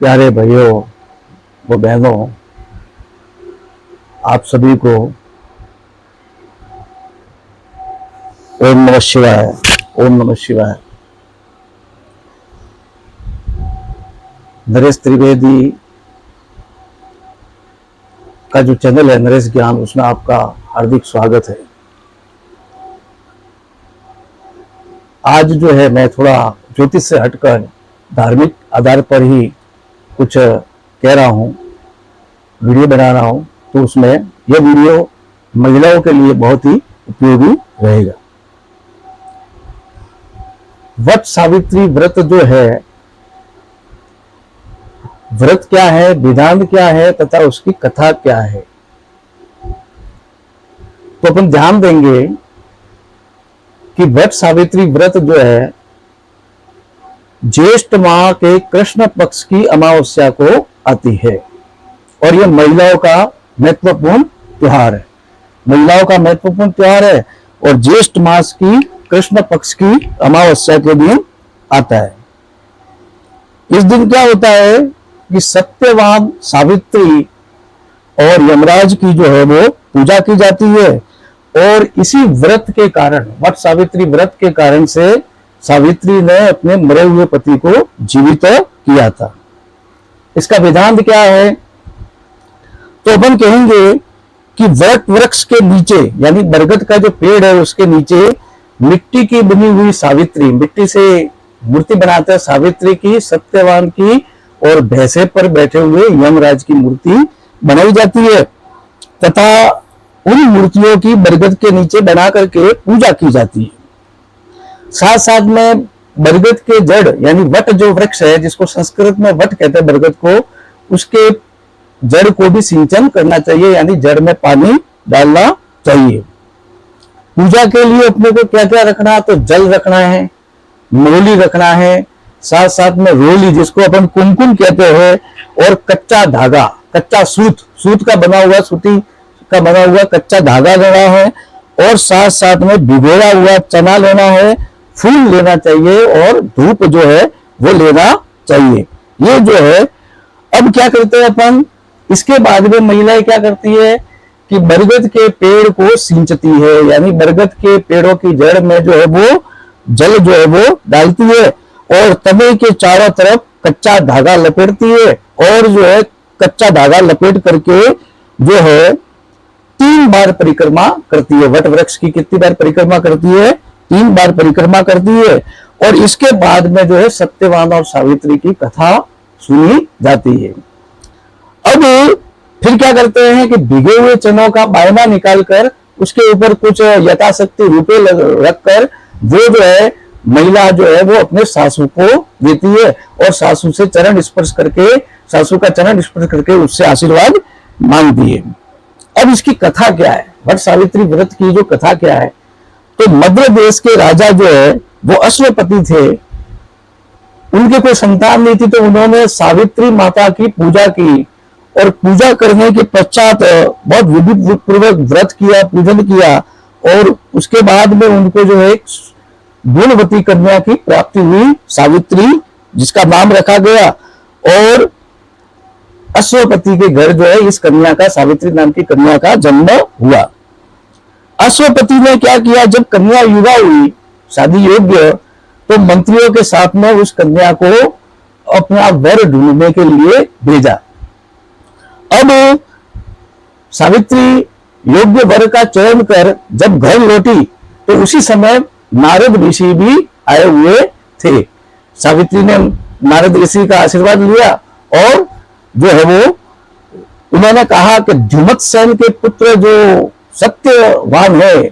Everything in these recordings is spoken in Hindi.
प्यारे भाइयों व बहनों, आप सभी को ओम नमः शिवाय। ओम नमः शिवाय। नरेश त्रिवेदी का जो चैनल है नरेश ज्ञान, उसमें आपका हार्दिक स्वागत है। आज जो है मैं थोड़ा ज्योतिष से हटकर धार्मिक आधार पर ही कुछ कह रहा हूँ, वीडियो बना रहा हूँ, तो उसमें यह वीडियो महिलाओं के लिए बहुत ही उपयोगी रहेगा। वट सावित्री व्रत जो है, व्रत क्या है, विधान क्या है तथा उसकी कथा क्या है, तो अपन ध्यान देंगे कि वट सावित्री व्रत जो है ज्येष्ठ माह के कृष्ण पक्ष की अमावस्या को आती है और यह महिलाओं का महत्वपूर्ण त्योहार है। महिलाओं का महत्वपूर्ण त्योहार है और ज्येष्ठ मास की कृष्ण पक्ष की अमावस्या के दिन आता है। इस दिन क्या होता है कि सत्यवान सावित्री और यमराज की जो है वो पूजा की जाती है और इसी व्रत के कारण, वट सावित्री व्रत के कारण से सावित्री ने अपने मरे हुए पति को जीवित किया था। इसका विधान क्या है, तो अपन कहेंगे कि वट वृक्ष के नीचे, यानी बरगद का जो पेड़ है उसके नीचे मिट्टी की बनी हुई सावित्री, मिट्टी से मूर्ति बनाते हैं सावित्री की, सत्यवान की और भैंसे पर बैठे हुए यमराज की मूर्ति बनाई जाती है तथा उन मूर्तियों की बरगद के नीचे बना करके पूजा की जाती है। साथ साथ में बरगद के जड़, यानी वट जो वृक्ष है, जिसको संस्कृत में वट कहते हैं बरगद को, उसके जड़ को भी सिंचन करना चाहिए, यानी जड़ में पानी डालना चाहिए। पूजा के लिए अपने को क्या क्या रखना है, तो जल रखना है, मोली रखना है, साथ साथ में रोली जिसको अपन कुमकुम कहते हैं, और कच्चा धागा, कच्चा सूत का बना हुआ, सूती का बना हुआ कच्चा धागा लेना है, और साथ साथ में भिगोया हुआ चना लेना है, फूल लेना चाहिए और धूप जो है वो लेना चाहिए। ये जो है, अब क्या करते हैं अपन, इसके बाद में महिलाएं क्या करती है कि बरगद के पेड़ को सींचती है, यानी बरगद के पेड़ों की जड़ में जो है वो जल जो है वो डालती है और तवे के चारों तरफ कच्चा धागा लपेटती है और जो है कच्चा धागा लपेट करके जो है 3 बार परिक्रमा करती है। वट वृक्ष की कितनी बार परिक्रमा करती है? 3 बार परिक्रमा करती है और इसके बाद में जो है सत्यवान और सावित्री की कथा सुनी जाती है। अब फिर क्या करते हैं कि भिगे हुए चनों का बायना निकालकर उसके ऊपर कुछ यथाशक्ति रुपए रखकर वो जो है महिला जो है वो अपने सासू को देती है और सासू से चरण स्पर्श करके, सासू का चरण स्पर्श करके उससे आशीर्वाद मांगती है। अब इसकी कथा क्या है, वट सावित्री व्रत की जो कथा क्या है, तो मध्य देश के राजा जो है वो अश्वपति थे, उनके कोई संतान नहीं थी, तो उन्होंने सावित्री माता की पूजा की और पूजा करने के पश्चात बहुत विधि पूर्वक व्रत किया, पूजन किया और उसके बाद में उनको जो है गुणवती कन्या की प्राप्ति हुई, सावित्री जिसका नाम रखा गया, और अश्वपति के घर जो है इस कन्या का, सावित्री नाम की कन्या का जन्म हुआ। अश्वपति ने क्या किया, जब कन्या युवा हुई, शादी योग्य, तो मंत्रियों के साथ में उस कन्या को अपना वर ढूंढने के लिए भेजा। अब सावित्री योग्य वर का चयन कर जब घर लौटी तो उसी समय नारद ऋषि भी आए हुए थे। सावित्री ने नारद ऋषि का आशीर्वाद लिया और जो है वो उन्होंने कहा कि ध्युमतसेन के पुत्र जो सत्यवान है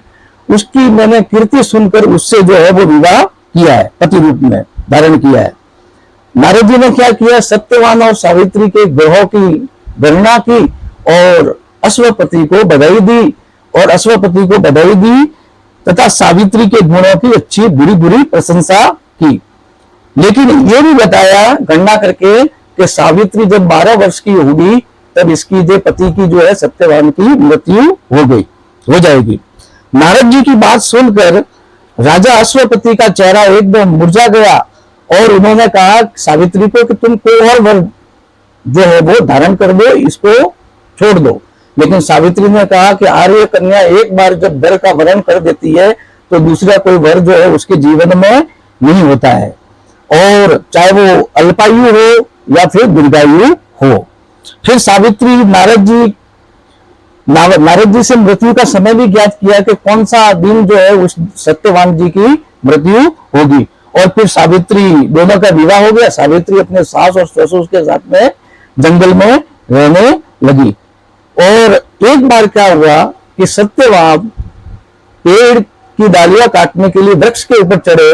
उसकी मैंने कीर्ति सुनकर उससे जो है वो विवाह किया है, पति रूप में धारण किया है। नारद जी ने क्या किया, सत्यवान और सावित्री के ग्रहों की गणना की और अश्वपति को बधाई दी और अश्वपति को बधाई दी तथा सावित्री के गुणों की अच्छी बुरी बुरी प्रशंसा की, लेकिन ये भी बताया गणना करके कि सावित्री जब 12 वर्ष की होगी तब इसकी जो पति की जो है सत्यवान की मृत्यु हो जाएगी। नारद जी की बात सुनकर राजा अश्वपति का चेहरा एकदम मुरझा गया और उन्होंने कहा सावित्री को कि तुम कोई और वर जो है वो धारण कर दो, इसको छोड़ दो। लेकिन सावित्री ने कहा कि आर्य कन्या एक बार जब वर का वरण कर देती है तो दूसरा कोई वर जो है उसके जीवन में नहीं होता है, और चाहे वो अल्पायु हो या फिर दीर्घायु हो। फिर सावित्री नारद जी से मृत्यु का समय भी ज्ञात किया कि कौन सा दिन जो है उस सत्यवान जी की मृत्यु होगी। और फिर सावित्री दोनों का विवाह हो गया। सावित्री अपने सास और ससुर के साथ में जंगल में रहने लगी। और एक बार क्या हुआ कि सत्यवान पेड़ की डालियां काटने के लिए वृक्ष के ऊपर चढ़े,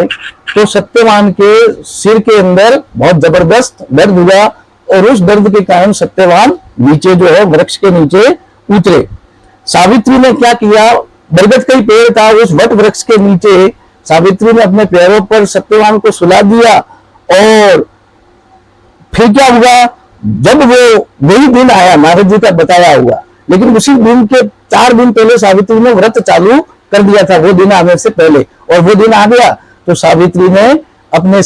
तो सत्यवान के सिर के अंदर बहुत जबरदस्त दर्द हुआ, और उस दर्द के कारण सत्यवान नीचे जो है वृक्ष के नीचे उतरे। सावित्री ने क्या किया, बरगद का ही पेड़ था, उस वट वृक्ष के नीचे सावित्री ने अपने पैरों पर सत्यवान को सुला दिया। और फिर क्या हुआ, जब वो वही दिन आया, नारद जी का बताया हुआ, लेकिन उसी दिन के 4 दिन पहले सावित्री ने व्रत चालू कर दिया था, वो दिन आने से पहले, और वो दिन आ गया तो सावित्री ने अपने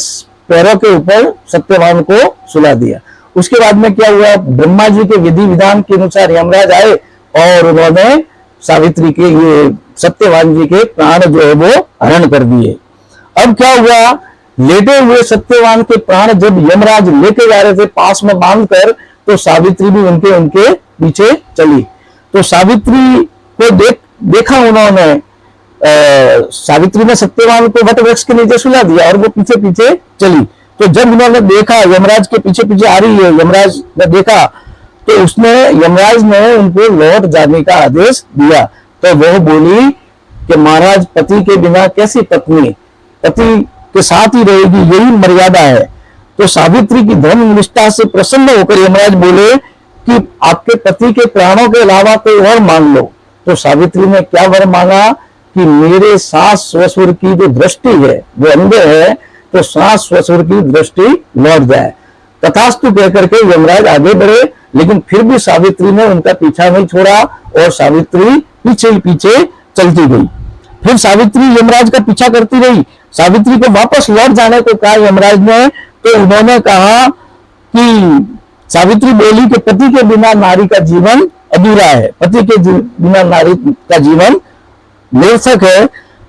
पैरों के ऊपर सत्यवान को सुला दिया। उसके बाद में क्या हुआ, ब्रह्मा जी के विधि विधान के अनुसार यमराज आए और उन्होंने सावित्री के ये सत्यवान जी के प्राण जो है वो हरण कर दिए। अब क्या हुआ, लेटे हुए सत्यवान के प्राण जब यमराज लेके जा रहे थे पास में बांधकर, तो सावित्री भी उनके पीछे चली। तो सावित्री को देखा उन्होंने, सावित्री ने सत्यवान को वट वृक्ष के नीचे सुला दिया और वो पीछे पीछे चली। तो जब उन्होंने देखा यमराज के पीछे पीछे आ रही है, यमराज ने देखा तो यमराज ने उनको लौट जाने का आदेश दिया। तो वह बोली कि महाराज, पति के बिना कैसी पत्नी पति के साथ ही रहेगी, यही मर्यादा है। तो सावित्री की धर्म निष्ठा से प्रसन्न होकर यमराज बोले कि आपके पति के प्राणों के अलावा कोई और मांग लो। तो सावित्री ने क्या वर मांगा कि मेरे सास ससुर की जो दृष्टि है वो अंधे है, तो सास ससुर की दृष्टि लौट जाए। तथास्तु कहकर के यमराज आगे बढ़े, लेकिन फिर भी सावित्री ने उनका पीछा नहीं छोड़ा और सावित्री पीछे ही पीछे चलती गई। फिर सावित्री यमराज का पीछा करती रही। सावित्री को वापस लौट जाने को कहा यमराज ने, तो उन्होंने कहा कि सावित्री बोली कि पति के बिना नारी का जीवन अधूरा है, पति के बिना नारी का जीवन निरर्थक है।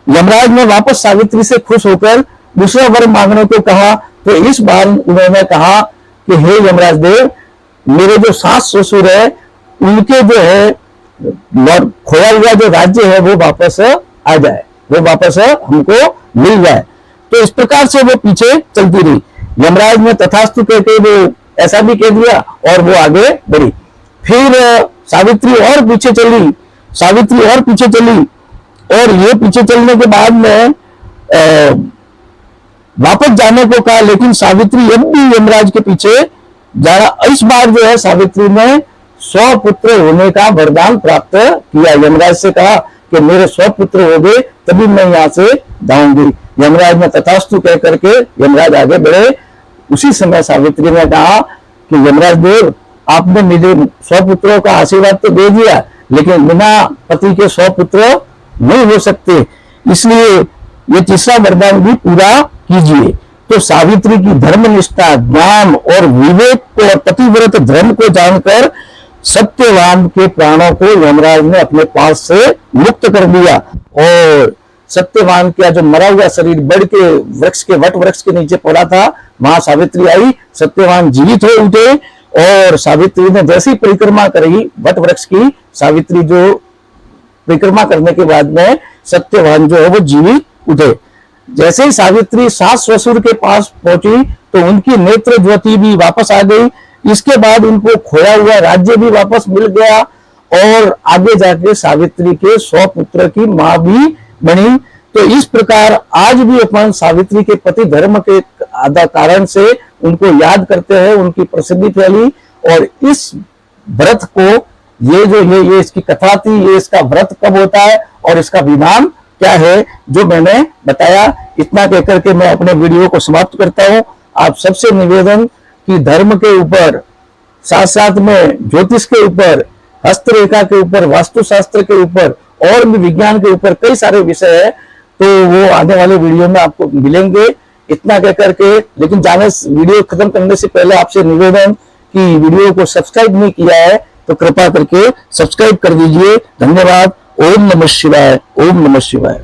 यमराज ने वापस सावित्री से खुश होकर दूसरा वर मांगने को कहा। तो इस बार उन्होंने कहा कि हे यमराज देव, मेरे जो सास ससुर है उनके जो है खोया हुआ जो राज्य है वो वापस आ जाए, वो वापस हमको मिल जाए। तो इस प्रकार से वो पीछे चलती रही। यमराज ने तथास्तु कहते वो ऐसा भी कह दिया और वो आगे बढ़ी। फिर सावित्री और पीछे चली, सावित्री और पीछे चली, और ये पीछे चलने के बाद में वापस जाने को कहा, लेकिन सावित्री अब भी यमराज के पीछे जाना। इस बार जो है सावित्री ने 100 पुत्र होने का वरदान प्राप्त किया। यमराज से कहा कि मेरे 100 पुत्र हो गए तभी मैं यहाँ से जाऊंगी। यमराज ने तथास्तु कह करके यमराज आगे बढ़े। उसी समय सावित्री ने कहा कि यमराज देव, आपने मुझे 100 पुत्रों का आशीर्वाद तो दे दिया, लेकिन बिना पति के 100 पुत्र नहीं हो सकते, इसलिए ये तीसरा वरदान भी पूरा कीजिए। तो सावित्री की धर्मनिष्ठा, ज्ञान और विवेक को और पतिव्रत धर्म को जानकर सत्यवान के प्राणों को यमराज ने अपने पास से मुक्त कर दिया, और सत्यवान का जो मरा हुआ शरीर बढ़ के वृक्ष के वट वृक्ष के नीचे पड़ा था, वहां सावित्री आई, सत्यवान जीवित हो उठे। और सावित्री ने जैसी परिक्रमा करी वट वृक्ष की, सावित्री जो परिक्रमा करने के बाद में सत्यवान जो है वो जीवित उठे। जैसे ही सावित्री सास ससुर के पास पहुंची तो उनकी नेत्र ज्योति भी वापस आ गई। इसके बाद उनको खोया हुआ राज्य भी वापस मिल गया, और आगे जाके सावित्री के 100 पुत्र की मां भी बनी। तो इस प्रकार आज भी अपन सावित्री के पति धर्म के कारण से उनको याद करते हैं, उनकी प्रसिद्धि फैली। और इस व्रत को ये इसकी कथा थी, ये इसका व्रत कब होता है और इसका विधान क्या है जो मैंने बताया। इतना कहकर के मैं अपने वीडियो को समाप्त करता हूं। आप सबसे निवेदन कि धर्म के ऊपर, साथ साथ में ज्योतिष के ऊपर, हस्तरेखा के ऊपर, वास्तुशास्त्र के ऊपर और भी विज्ञान के ऊपर कई सारे विषय है, तो वो आने वाले वीडियो में आपको मिलेंगे। इतना कहकर के, लेकिन वीडियो खत्म करने से पहले आपसे निवेदन की वीडियो को सब्सक्राइब नहीं किया है तो कृपा करके सब्सक्राइब कर दीजिए। धन्यवाद। ओम नमः शिवाय। ओम नमः शिवाय।